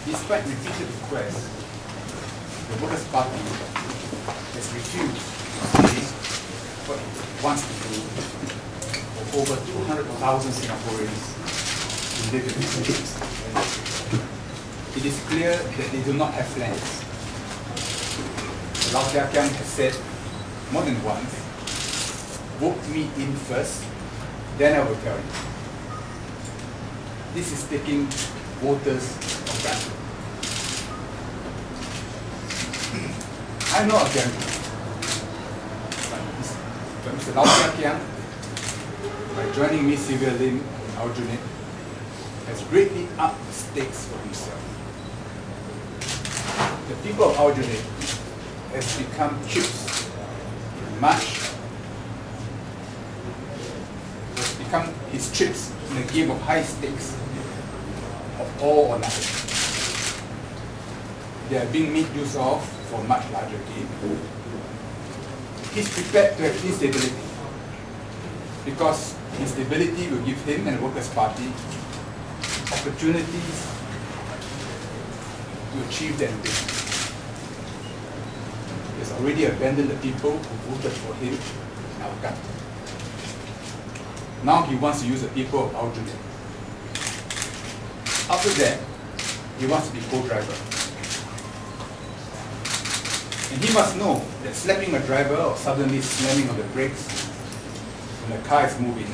Despite repeated requests, the Workers' Party has refused to do what it wants to do for over 200,000 Singaporeans who live in these cities. It is clear that they do not have plans. Lau Sia Kiang has said more than once, vote me in first, then I will tell you. This is taking voters for granted. I'm not a gentleman, but Mr. Lau Sia Kiang, by joining Miss Sylvia Lim in Aljunied, has greatly upped the stakes for himself. The people of Aljunied has become chips in match, has become his chips in a game of high stakes of all or nothing. They are being made use of for a much larger game. He's prepared to have instability because instability will give him and the Workers' Party opportunities to achieve their ambition. He has already abandoned the people who voted for him in our country. Now he wants to use the people of Aljunied. After that, he wants to be co-driver. And he must know that slapping a driver or suddenly slamming on the brakes when the car is moving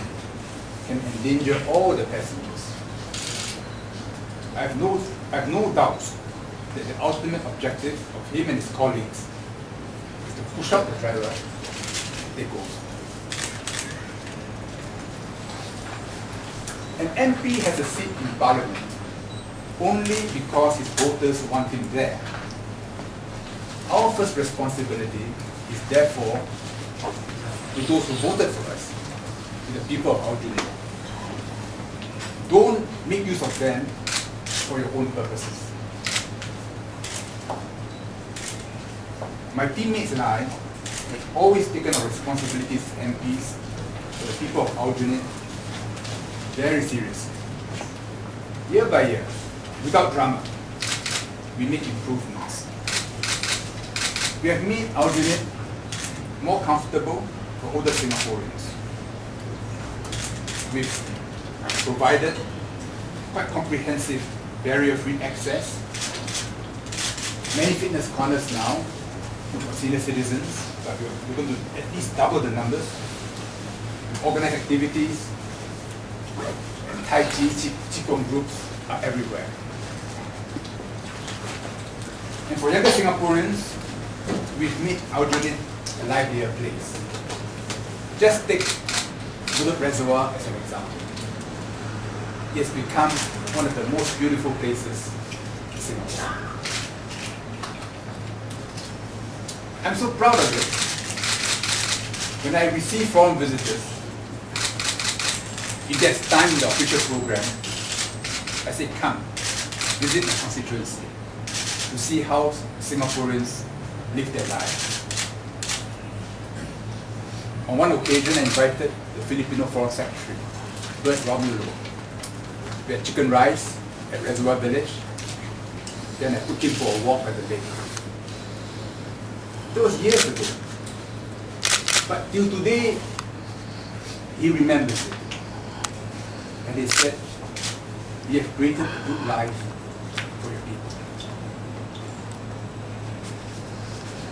can endanger all the passengers. I have no doubts that the ultimate objective of him and his colleagues is to push out the driver and take over. An MP has a seat in Parliament only because his voters want him there. Our first responsibility is therefore to those who voted for us, to the people of Aljunied. Don't make use of them for your own purposes. My teammates and I have always taken our responsibilities as MPs for the people of Aljunied very seriously. Year by year, without drama, we make improvements. We have made Aljunied more comfortable for older Singaporeans. We've provided quite comprehensive barrier-free access, many fitness corners now for senior citizens, but we're going to at least double the numbers. Organized activities and Tai Chi, Qigong groups are everywhere. And for younger Singaporeans, we've made Aljunied a livelier place. Just take Bullet Reservoir as an example. It has become one of the most beautiful places in Singapore. I'm so proud of it. When I receive foreign visitors, if there's time in the official program, I say, come, visit my constituency to see how Singaporeans live their lives. On one occasion, I invited the Filipino Foreign Secretary, Bert Romulo. We had chicken rice at Reservoir Village. Then I took him for a walk at the lake. That was years ago. But till today, he remembers it. And he said, "You have created a good life for your people."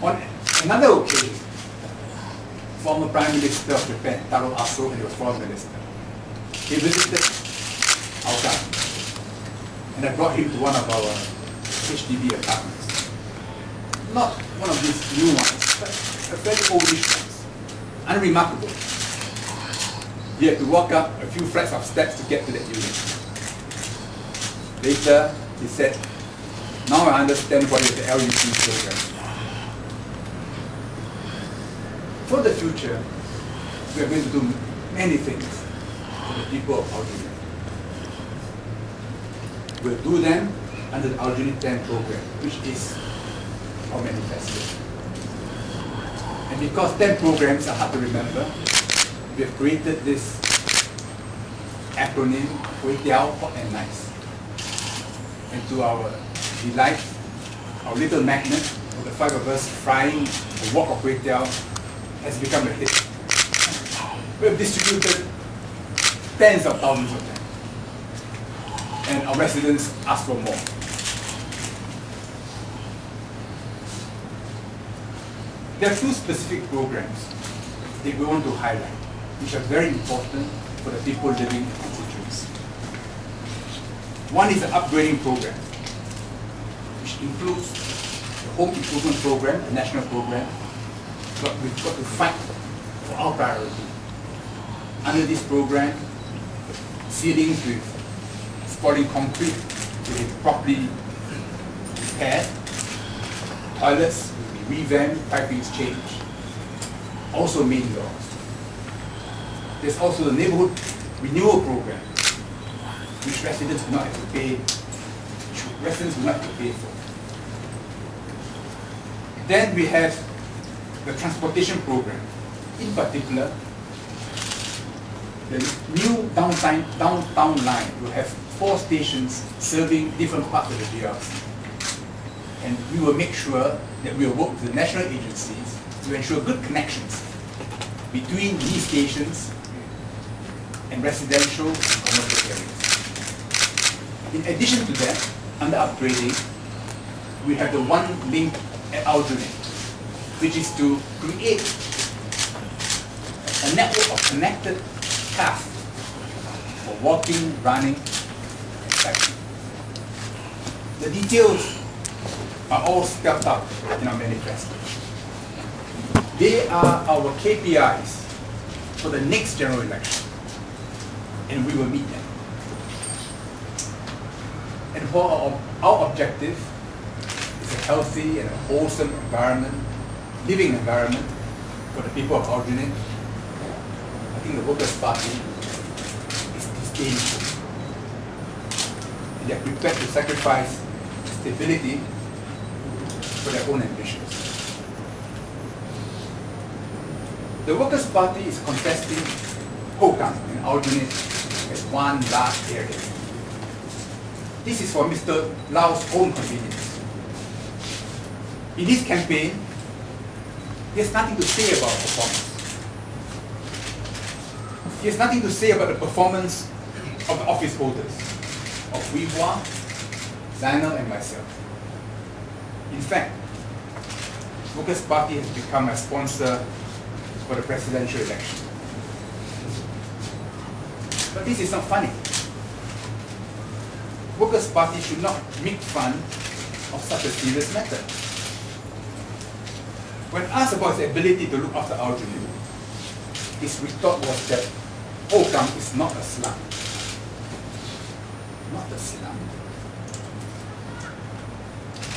On another occasion, former Prime Minister of Japan, Taro Aso, and he was Foreign Minister, he visited our country. And I brought him to one of our HDB apartments. Not one of these new ones, but a very oldish ones. Unremarkable. You had to walk up a few flights of steps to get to that unit. Later, he said, "Now I understand what is the LUC program." For the future, we are going to do many things for the people of Aljunied. We'll do them under the Aljunied 10 program, which is our manifesto. And because 10 programs are hard to remember, we have created this acronym, Kway Teow, Hot and Nice. And to our delight, our little magnet, with the 5 of us frying a wok of kway teow, has become a hit. We have distributed tens of thousands of them. And our residents ask for more. There are 2 specific programs that we want to highlight, which are very important for the people living in the constituency. One is the upgrading program, which includes the home improvement program, the national program, but we've got to fight for our priority. Under this program, ceilings with spoiling concrete will be properly repaired, toilets will be revamped, pipings changed, also main doors. There's also the neighborhood renewal program, which residents will not have to pay, for. Then we have the transportation program. In particular, the new downtown line will have 4 stations serving different parts of the GRC. And we will make sure that we will work with the national agencies to ensure good connections between these stations and residential and commercial areas. In addition to that, under upgrading, we have the one link at Aljunied, which is to create a network of connected paths for walking, running, and cycling. The details are all spelled out in our manifesto. They are our KPIs for the next general election, and we will meet them. And for our objective is a healthy and a wholesome environment, living environment for the people of Aljunied. I think the Workers' Party is disdainful. And they are prepared to sacrifice stability for their own ambitions. The Workers' Party is contesting Hougang and Aljunied as one large area. This is for Mr. Lau's own convenience. In his campaign, he has nothing to say about performance. He has nothing to say about the performance of the office holders, of Wee Hua, Zainal, and myself. In fact, Workers' Party has become a sponsor for the presidential election. But this is not funny. Workers' Party should not make fun of such a serious matter. When asked about his ability to look after Aljunied, his retort was that Hougang is not a slum. Not a slum.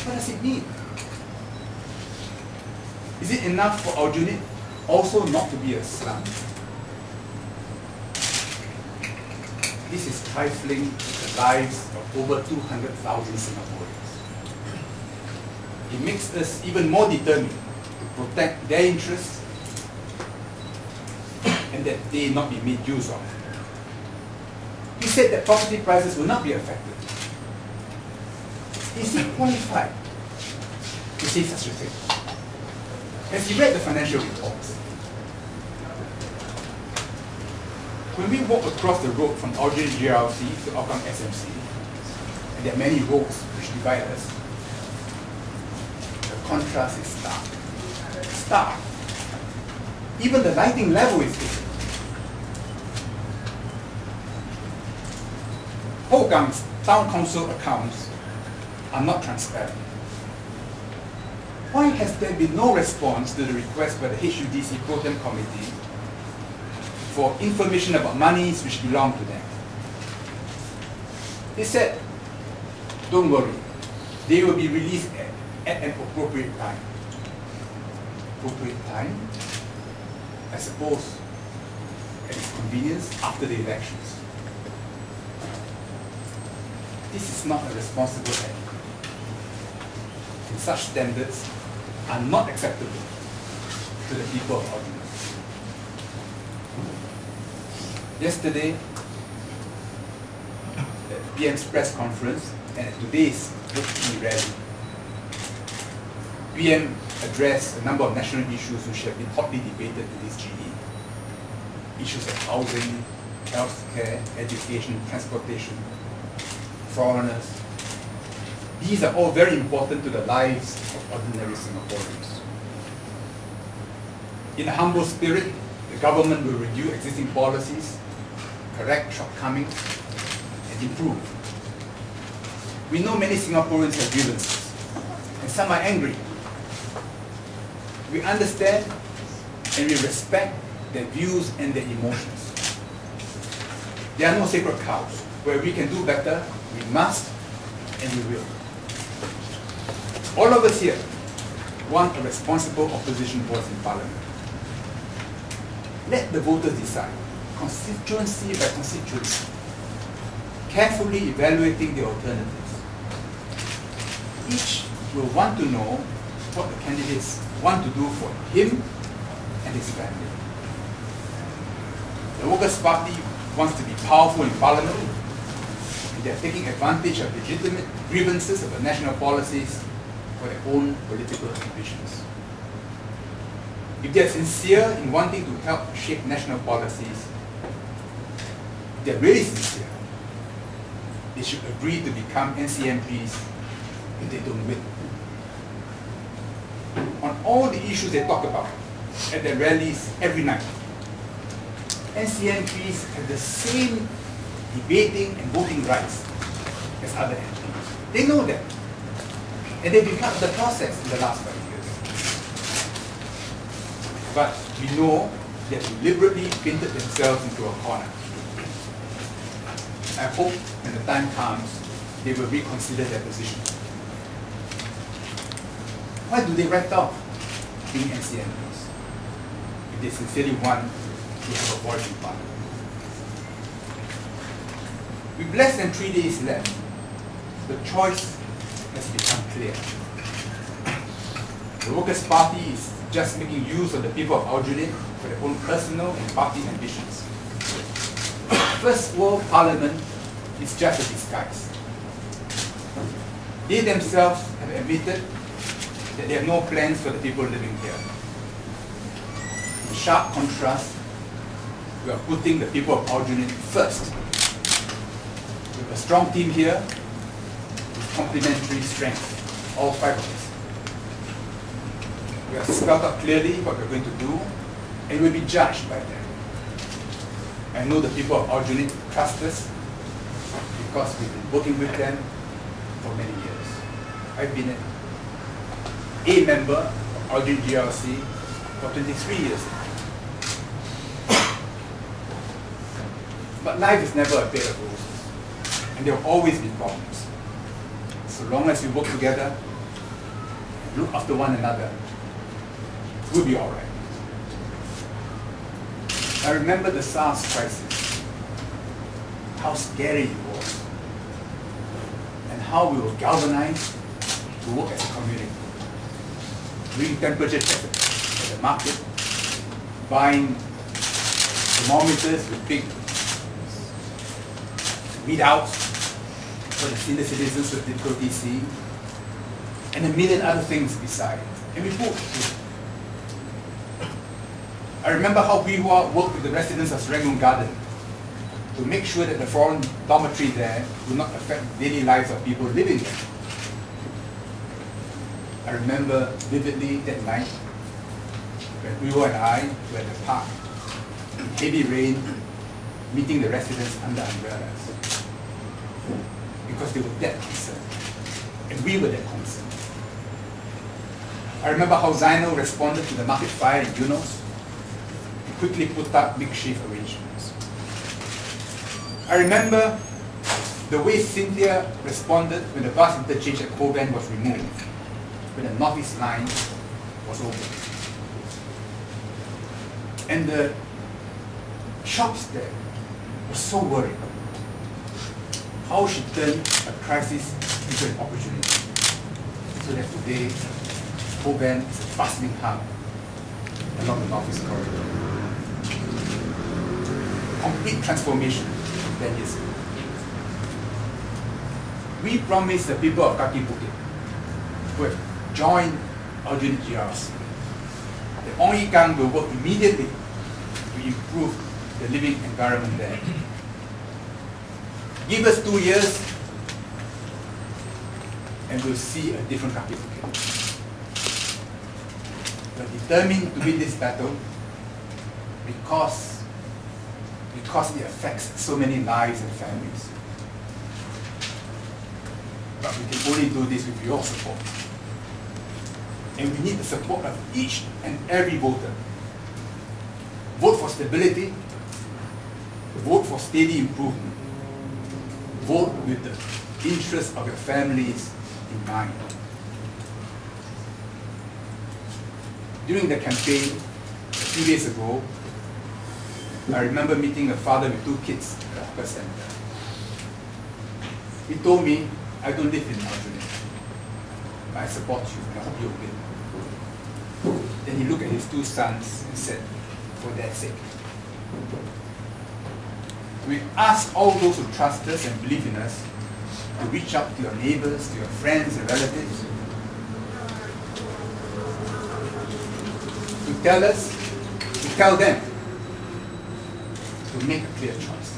What does it mean? Is it enough for Aljunied also not to be a slum? This is trifling with the lives of over 200,000 Singaporeans. It makes us even more determined to protect their interests and that they not be made use of. He said that property prices will not be affected. Is he qualified to say such a thing? Has he read the financial reports? When we walk across the road from Aljunied GRC to Hougang SMC, and there are many roads which divide us, the contrast is stark. Stark. Even the lighting level is different. Hougang's town council accounts are not transparent. Why has there been no response to the request by the HUDC Pro-Tem Committee for information about monies which belong to them? They said, don't worry, they will be released at an appropriate time. Appropriate time? I suppose at its convenience after the elections. This is not a responsible act. And such standards are not acceptable to the people of Aljunied. Yesterday, PM's press conference and at today's working rally, PM addressed a number of national issues which have been hotly debated in this GE. Issues of housing, healthcare, education, transportation, foreigners. These are all very important to the lives of ordinary Singaporeans. In a humble spirit, the government will review existing policies, correct shortcomings, and improve. We know many Singaporeans have grievances, and some are angry. We understand and we respect their views and their emotions. There are no sacred cows. Where we can do better, we must and we will. All of us here want a responsible opposition voice in Parliament. Let the voters decide, constituency by constituency, carefully evaluating the alternatives. Each will want to know what the candidates want to do for him and his family. The Workers' Party wants to be powerful in Parliament, and they are taking advantage of legitimate grievances of the national policies for their own political ambitions. If they are sincere in wanting to help shape national policies, if they are really sincere, they should agree to become NCMPs if they don't win. On all the issues they talk about at their rallies every night, NCMPs have the same debating and voting rights as other MPs. They know that. And they've been part of the process in the last 5 years. But we know they have deliberately painted themselves into a corner. I hope when the time comes, they will reconsider their position. Why do they write off being NCMPs if they sincerely want to have a voice in Parliament? With less than 3 days left, the choice has become clear. The Workers' Party is just making use of the people of Aljunied for their own personal and party ambitions. First World Parliament is just a disguise. They themselves have admitted that they have no plans for the people living here. In sharp contrast, we are putting the people of Aljunied first. We have a strong team here with complementary strength, all 5 of us. We have spelled out clearly what we're going to do, and we'll be judged by them. I know the people of Aljunied trust us because we've been working with them for many years. I've been a member of Aljunied GRC for 23 years. But life is never a bed of roses, and there will always be problems. So long as we work together, look after one another, we'll be all right. I remember the SARS crisis, how scary it was, and how we were galvanized to work as a community. Doing temperature checks at the market, buying thermometers with big readouts for the senior citizens with difficulty seeing, and a million other things beside. And we pushed. I remember how we worked with the residents of Serangoon Garden to make sure that the foreign dormitory there would not affect the daily lives of people living there. I remember vividly that night when Uwo and I were at the park in heavy rain, meeting the residents under umbrellas because they were that concerned, and we were that concerned. I remember how Zainal responded to the market fire in Eunos and quickly put up makeshift arrangements. I remember the way Cynthia responded when the bus interchange at Kovan was removed, when the Northeast line was open. And the shops there were so worried how she turned a crisis into an opportunity. So that today, Kovan is a bustling hub along the Northeast corridor. Complete transformation 10 years ago. we promised the people of Kaki Bukit who have joined Aljunied GRC that Ong Yi Kang will work immediately to improve the living environment there. Give us 2 years and we'll see a different Kaki Bukit. We're determined to win this battle because it affects so many lives and families. But we can only do this with your support. And we need the support of each and every voter. Vote for stability. Vote for steady improvement. Vote with the interests of your families in mind. During the campaign a few days ago, I remember meeting a father with 2 kids at the hawker center. He told me, I don't live in Aljunied, but I support you and I hope you'll win. Then he looked at his 2 sons and said, for their sake. We ask all those who trust us and believe in us to reach out to your neighbors, to your friends and relatives, to tell them to make a clear choice.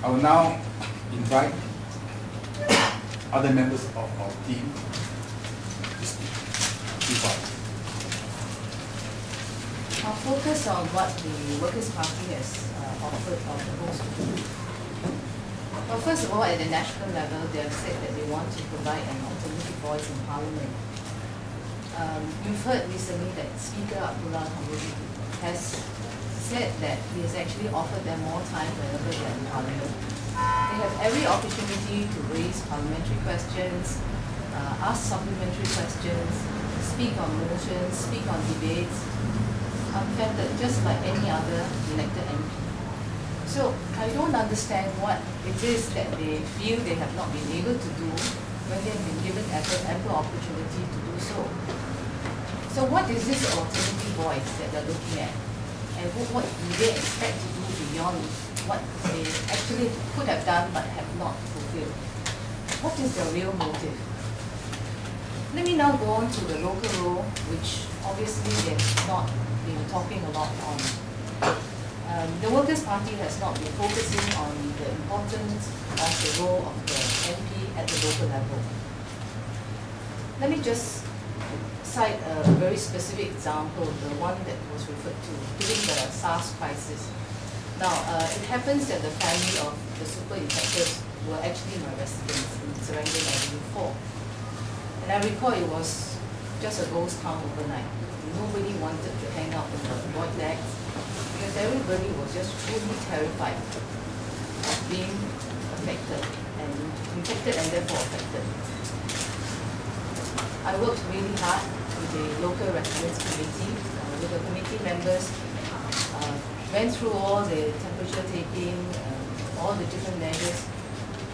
I will now invite other members of our team to speak. I'll focus on what the Workers' Party has offered or proposed to do. Well, first of all, at the national level, they have said that they want to provide an alternative voice in Parliament. You've heard recently that Speaker Abdullah has said that he has actually offered them more time whenever they are in Parliament. They have every opportunity to raise parliamentary questions, ask supplementary questions, speak on motions, speak on debates, unfettered, just like any other elected MP. So I don't understand what it is that they feel they have not been able to do when they have been given ample opportunity to do so. So what is this alternative voice that they're looking at? And what do they expect to do beyond what they actually could have done but have not fulfilled? What is their real motive? Let me now go on to the local role, which obviously they have not been talking a lot on. The Workers' Party has not been focusing on the importance of the role of the MP at the local level. Let me just cite a very specific example, the one that was referred to during the SARS crisis. Now, it happens that the family of the super infected were actually my residents in Serangoon Avenue 4. And I recall it was just a ghost town overnight. Nobody wanted to hang out in the void decks because everybody was just truly terrified of being affected and infected and therefore affected. I worked really hard with the local residents committee, with the committee members, went through all the temperature taking, all the different measures.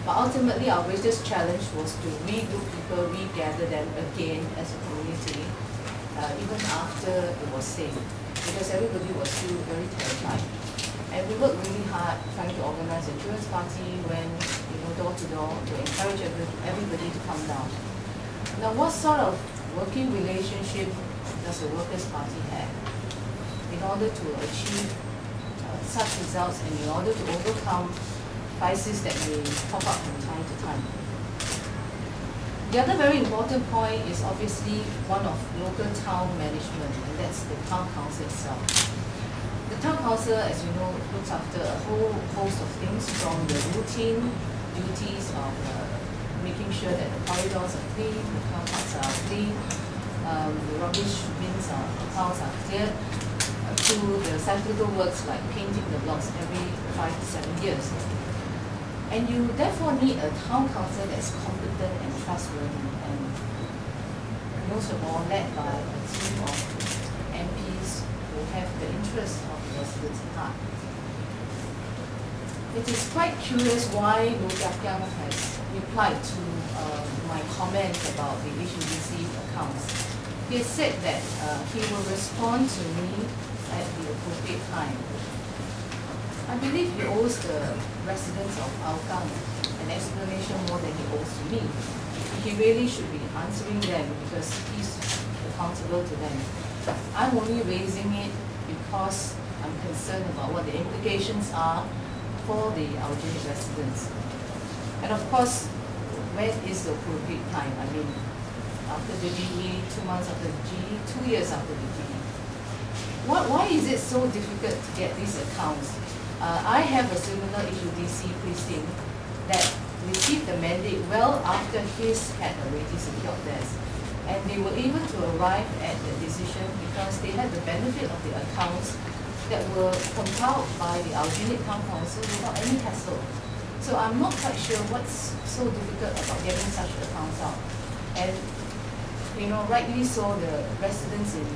But ultimately, our greatest challenge was to regroup people, regather them again as a community, even after it was safe, because everybody was still very terrified. And we worked really hard trying to organize a children's party, went door to door to encourage everybody to come down. Now, what sort of working relationship does the Workers' Party have in order to achieve such results and in order to overcome crises that may pop up from time to time? The other very important point is obviously one of local town management, and that's the town council itself. The town council, as you know, looks after a whole host of things, from the routine duties of making sure that the corridors are clean, the car parks are clean, the rubbish bins piles are cleared, to the cyclical works like painting the blocks every 5 to 7 years. And you therefore need a town council that's competent and trustworthy, and most of all led by a team of MPs who have the interests of the residents at heart. It is quite curious why Loh Kiat Kiang has replied to my comment about the HUDC accounts. He has said that he will respond to me at the appropriate time. I believe he owes the residents residents of Hougang an explanation more than he owes to me. He really should be answering them because he's accountable to them. I'm only raising it because I'm concerned about what the implications are for the Aljunied residents. And of course, when is the appropriate time? I mean, after the GE, 2 months after the GE, 2 years after the GE. Why is it so difficult to get these accounts? I have a similar HUDC precinct that received the mandate well after his had already secured theirs. And they were able to arrive at the decision because they had the benefit of the accounts that were compiled by the Aljunied Town Council without any hassle. So I'm not quite sure what's so difficult about getting such accounts out. And you know, rightly so, the residents in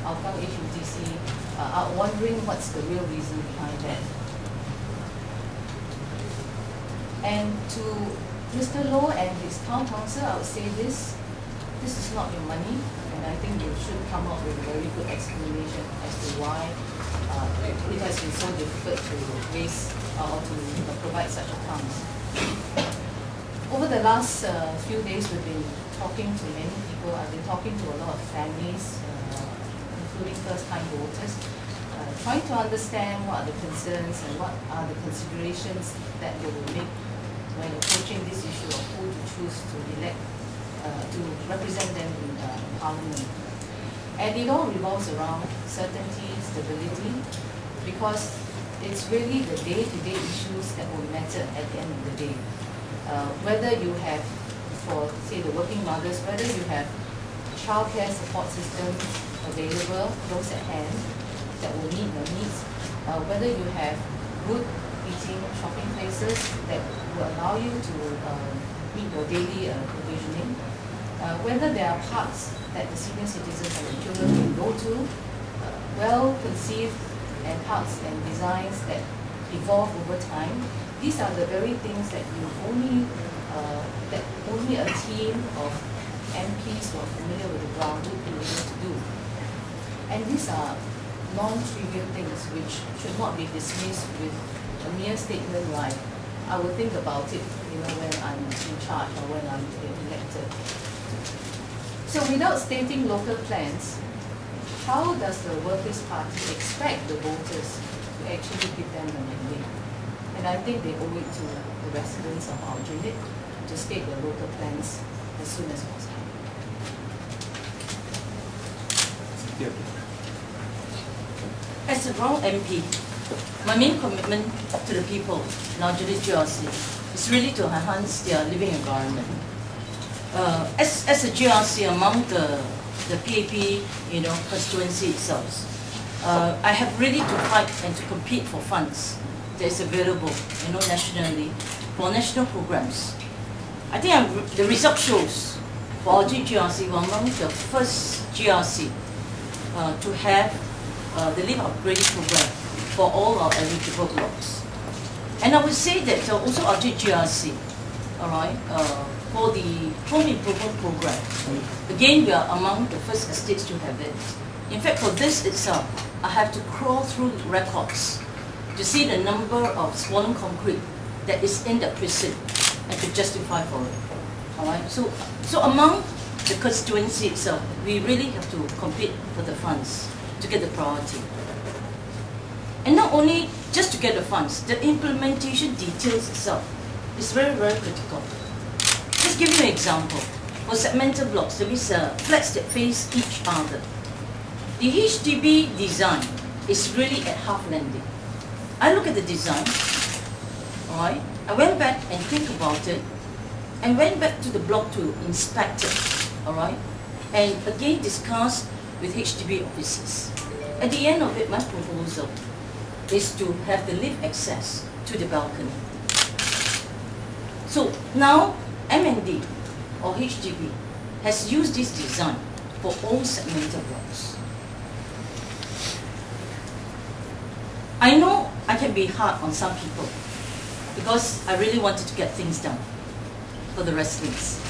Hougang HUDC are wondering what's the real reason behind that. And to Mr. Loh and his town council, I would say this is not your money, and I think you should come up with a very good explanation as to why it has been so difficult to raise or to provide such accounts. Over the last few days, we've been talking to many people. I've been talking to a lot of families, including first-time voters, trying to understand what are the concerns and what are the considerations that they will make when approaching this issue of who to choose to elect to represent them in Parliament. And it all revolves around certainty, stability, because it's really the day-to-day issues that will matter at the end of the day. Whether you have, for say the working mothers, whether you have childcare support systems available, close at hand, that will meet your needs, whether you have good eating, shopping places that will allow you to meet your daily provisioning, whether there are parks that the senior citizens and the children can go to, well-conceived and parks and designs that evolve over time. These are the very things that only a team of MPs who are familiar with the ground would be able to do. And these are non-trivial things which should not be dismissed with a mere statement like, I will think about it, you know, when I'm in charge or when I'm elected. So without stating local plans, how does the Workers' Party expect the voters to actually give them a mandate? And I think they owe it to the residents of Aljunied to state their local plans as soon as possible. As a ground MP, my main commitment to the people in Aljunied GRC is really to enhance their living environment. As a GRC among the PAP, you know, constituency itself, I have really to fight and to compete for funds that is available, you know, nationally for national programs. I think the result shows for Aljunied GRC, we're among the first GRC to have the lift upgrading program for all our eligible blocks. And I would say that also Aljunied GRC, all right, for the home improvement program, again we are among the first estates to have it. In fact, for this itself, I have to crawl through records to see the number of swollen concrete that is in the precinct and to justify for it. All right. So among the constituency itself, we really have to compete for the funds to get the priority. And not only just to get the funds, the implementation details itself is very, very critical. Just give you an example. For segmental blocks, there is flats that face each other. The HDB design is really at half landing. I look at the design, all right? I went back and think about it, and went back to the block to inspect it, all right? And again discuss with HDB officers. At the end of it, my proposal is to have the lift access to the balcony. So now, MND or HDB has used this design for all segmental blocks. I know I can be hard on some people because I really wanted to get things done for the residents.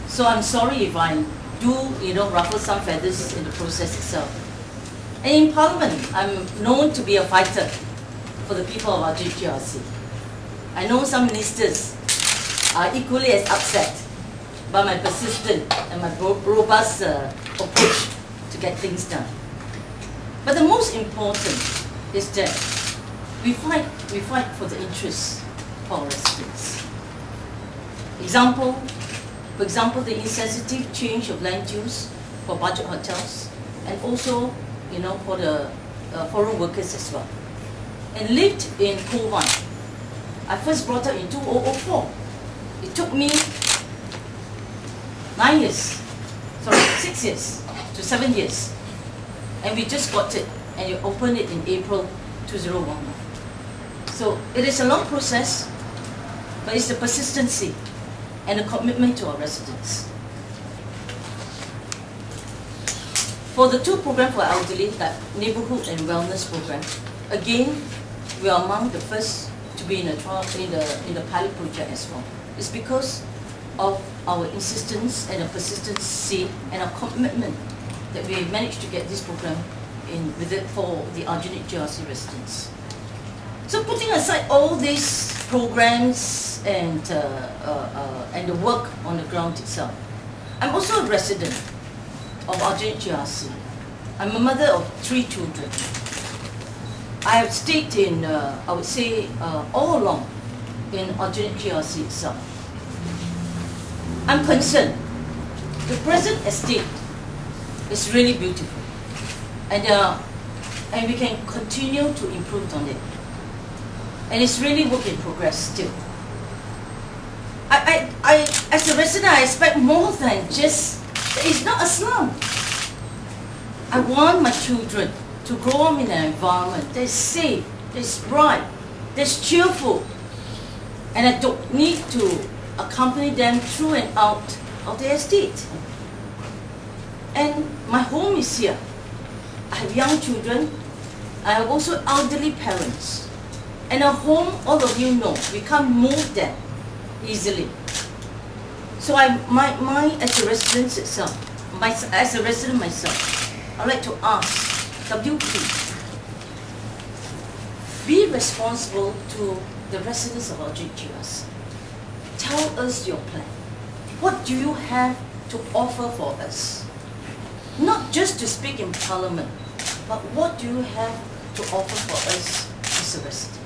So I'm sorry if I do, you know, ruffle some feathers in the process itself. And in Parliament, I'm known to be a fighter for the people of Aljunied GRC. I know some ministers are equally as upset by my persistent and my robust approach to get things done. But the most important is that we fight for the interests of our residents. For example, the insensitive change of land use for budget hotels, and also, for the foreign workers as well. And lived in Kovan. I first brought up in 2004. It took me 6 years to 7 years. And we just got it, and you opened it in April 2011. So it is a long process, but it's the persistency and the commitment to our residents. For the 2 programs for elderly, like neighborhood and wellness program, again, we are among the first to be in the pilot project as well. It's because of our insistence and the persistency and our commitment that we managed to get this program for the Aljunied GRC residents. So putting aside all these programs and the work on the ground itself, I'm also a resident of Aljunied GRC. I'm a mother of 3 children. I have stayed in, I would say, all along in Aljunied GRC itself. I'm concerned. The present estate is really beautiful, and we can continue to improve on it. And it's really work in progress still. As a resident, I expect more than just, it's not a slum. I want my children to grow up in an environment that's safe, that's bright, that's cheerful. And I don't need to accompany them through and out of the estate. And my home is here. I have young children. I have also elderly parents. And a home, all of you know, we can't move them easily. So as a resident itself, as a resident myself, I'd like to ask WP, be responsible to the residents of Aljunied GRC. Tell us your plan. What do you have to offer for us? Not just to speak in Parliament, but what do you have to offer for us as a resident?